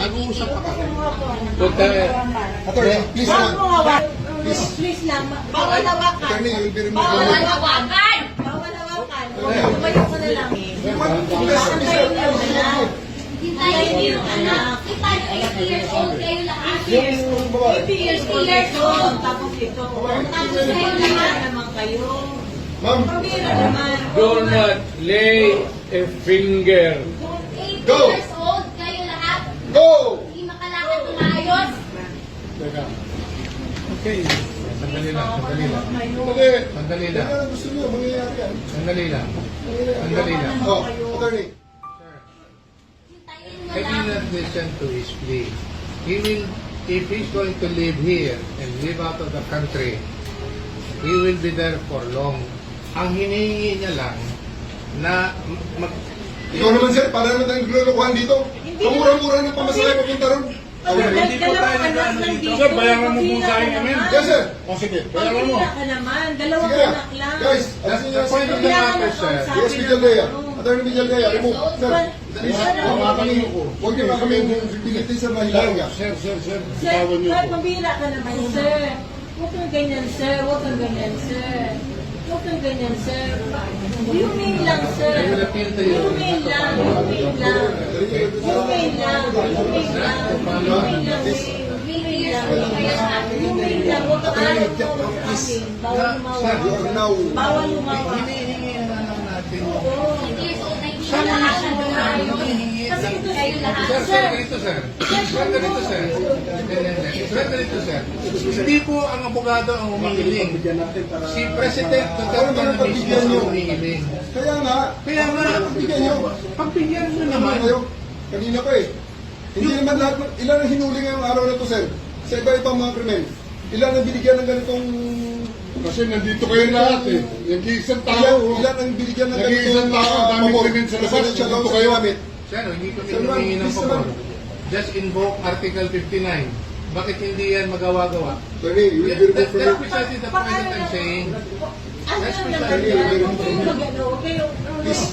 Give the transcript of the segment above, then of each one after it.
Nag-uusap pa kami. Attorney, please Huwag mo hawakan. Please. Please lang. Bawal hawakan. Attorney, you will be removed. Bawal hawakan. Bawal hawakan. Tumayo ko na lang. Hintayin niyo yung anak. Hintayin niyo yung anak. Paano 80 years old kayo lahat? 80 years old. Tapos ito. Tapos kayo lahat naman kayo. Ma'am, Pambira naman. Do not lay a finger. 80 Go! years old kayo lahat? go! Hindi makalakad ng maayos? Okay. Sandali lang, sandali lang. Mali. Sandali Yan lang. ang gusto niyo, mangyayari yan. Sandali lang. Sandali lang. Oh, attorney. Hintayin mo I did lang. not listen to his plea. He will, if he's going to live here and live out of the country, he will be there for long. Ang hinihingi niya lang na Ikaw naman sir, para naman tayong glulukuhan dito. Kamura-mura ng pamasahe papunta ron. Hindi po tayo nag-ano dito. Sir, bayaran mo po sa akin namin. Yes sir. O sige, bayaran mo. Pambira ka naman. Dalawang Sige na. anak lang. Guys, That's alisin the niyo point of si the matter, sir. Yes, Villaldea. Attorney Villaldea, remove. Sir, please, huwag niyo na kami pilitin sa mahilayan ka. Sir, Sir, pambira ka naman, sir. Huwag kang ganyan, sir. Huwag kang ganyan, sir. Huwag kang ganyan, sir. Humane lang, sir. I will appeal to you. Humane lang. Humane lang. Humane lang. Humane lang. Humane lang. Humane lang. Humane lang. Huwag kang araw mo. Huwag amin. Bawal Sir, You lumawa. are now. Bawal lumawa. hinihingi na lang natin. 80 years old na hindi makalakad ng maayos? Kasi ito kayo lahat. Sir, ganito sir. Sir, ganito sir. Sir, ganito sir. Hindi po ang abogado ang humihiling. Si President Duterte na mismo ang humihiling. Kaya nga, Kaya nga, pagbigyan niyo. pagbigyan mo Naman naman. kayo. Kanina pa eh. Hindi naman lahat, ilan ang hinuli ngayong araw na to, sir? Sa iba-ibang mga krimen. Ilan ang binigyan ng ganitong... Kasi nandito kayo lahat eh. Nag-iisang tao. Ilan ang binigyan ng Nag-iisang ganitong tao, dami pabor? krimen sa labas. Presidential Nandito law kayo. sa gamit. Sir, hindi kami Sir, ma'am, humingi ng please pabor. naman. Just invoke Article 59. Bakit hindi yan magawa-gawa? Attorney, you will be removed from That's your... precisely the point that I'm saying. Ano That's lang precisely naman the yan? point. Huwag kayong mag-ano. Huwag kayong...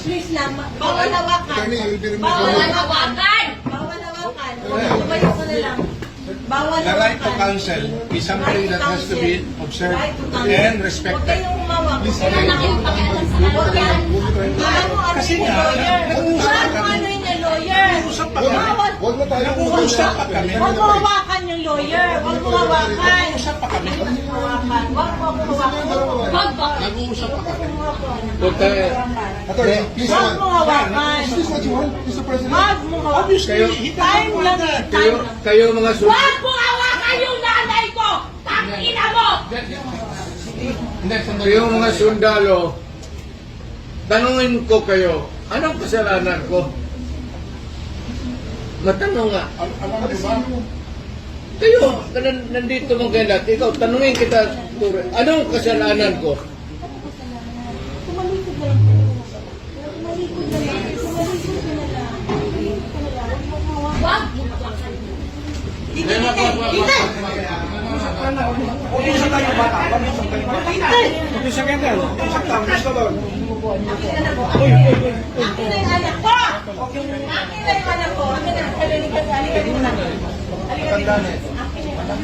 Please lang. Bawal hawakan. Attorney, you will be removed Bawal from your... hawakan. Bawal hawakan. Tumayo ko na lang. Bawal The right to hawakan. counsel is something that has to be observed Right to counsel. and Huwag respected. kayong umawak. Wala na kayong pakialam sa kalagayan. Alam mo ano Kasi yung nga, lawyer? nag-uusap Alam mo kami. ano yung lawyer? Nag-uusap pa kami. Bawal. Huwag na tayo Nag-uusap pa kami. Huwag mo hawakan yung lawyer. Huwag mo hawakan. Nag-uusap pa kami. Huwag mo hawakan. Huwag mo hawakan. Wag ba? Nag-uusap pa kami. Attorney, please Huwag mo naman. hawakan. Is this what you want, Mr. President? Huwag mo hawakan. Obviously, Time lang eh. Kayo, Time lang. kayo mga Huwag mo hawakan yung nanay ko! Tangina mo! Kayo mga sundalo, tanungin ko kayo, anong kasalanan ko? Matanong nga. Alam mo ba? Kayo, nandito mong kayo lahat. Ikaw, tanungin kita, Ture, anong kasalanan ko? Tumalikod na lang. Tumalikod na lang. Tumalikod ka na lang. Tumalikod ka na lang. Huwag mo hawakan. Wag mo hawakan. Hindi! Akin na yung anak ko! Akin na yung anak ko! Akin na! Halika dito na. Halika dito. Akin na yung anak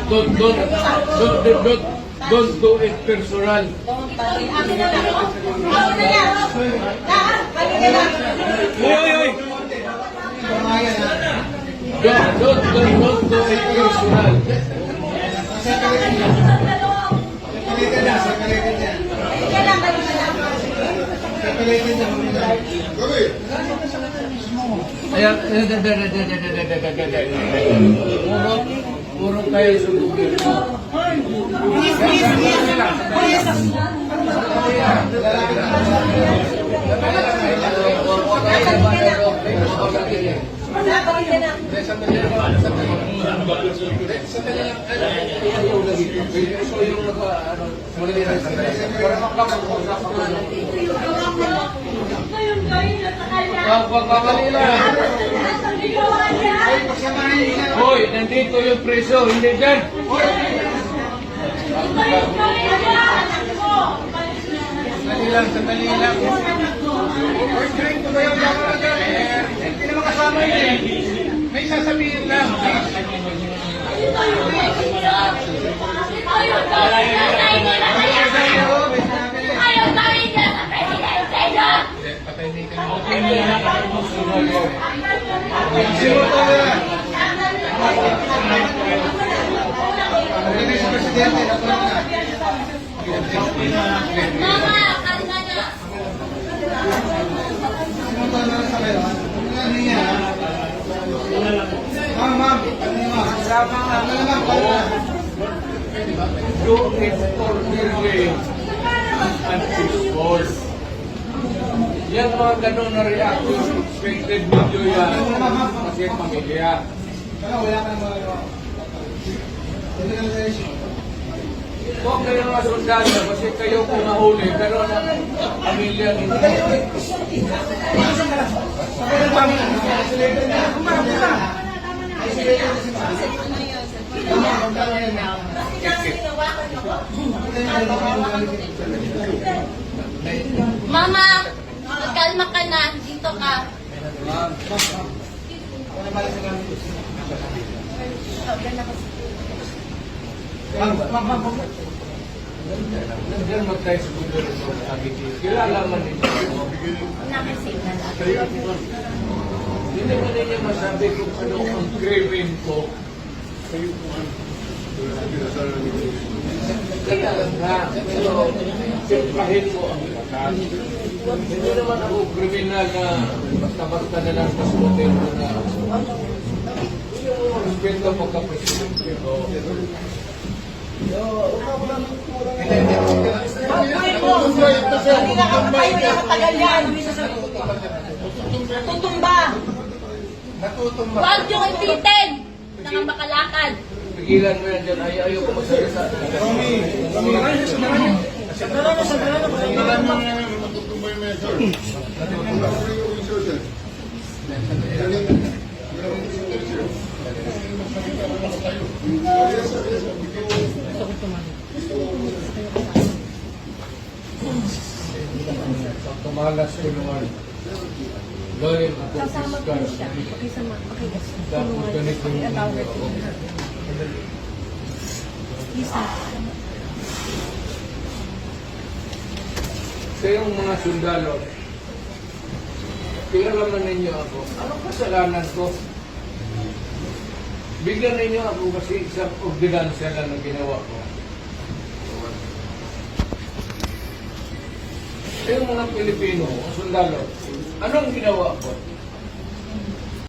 ko. Don't do it personal. Akin na lang. Akin na yan. Halika na. Don't do it personal. Halika na, halika na. Gawin. Ayan, puro kayo sumugil. Halika na. Ngayon kayo nasa kanya. Hoy, nandito yung preso, hindi dyan. Sandali lang. Hoy, train ko ba yung hindi naman kasama yun eh. May isa Ayaw gawin niya sa presidente niya! Patahimikan mo. Mama, kalma na! Do it orderly and peaceful. Yan mga ganun na reaction, expected video yan. Kasi pamilya. Huwag kayo mga sundalo kasi kayo kung nahuli, pero ang pamilya ninyo. Mama, kalma ka na. Dito ka. Nandiyan magtayo sa gulong ng Agiti. Kilala man ninyo. Nakasave na lang. Hindi mo ninyo masabi kung ano ang craving ko. Kaya lang ha, pero simplahin mo ang lakas. Hindi naman ako kriminal na basta-basta na lang pasutin mo na. Yung mo respeto pagka-presidente ko. Huwag yung ipitin! Nang makalakad. Pigilan mo yan dyan. Ayaw ko magsalita. Matutumbay mo yan, sir. Tumalas ko naman. Dahil ako discuss. Tapos ganito yung ako. Kayong mga sundalo, kilalaman ninyo ako. Anong kasalanan ko? Bigyan ninyo ako kasi isang ordinansya lang na ginawa ko. Kayong mga Pilipino, sundalo, anong ginawa ko?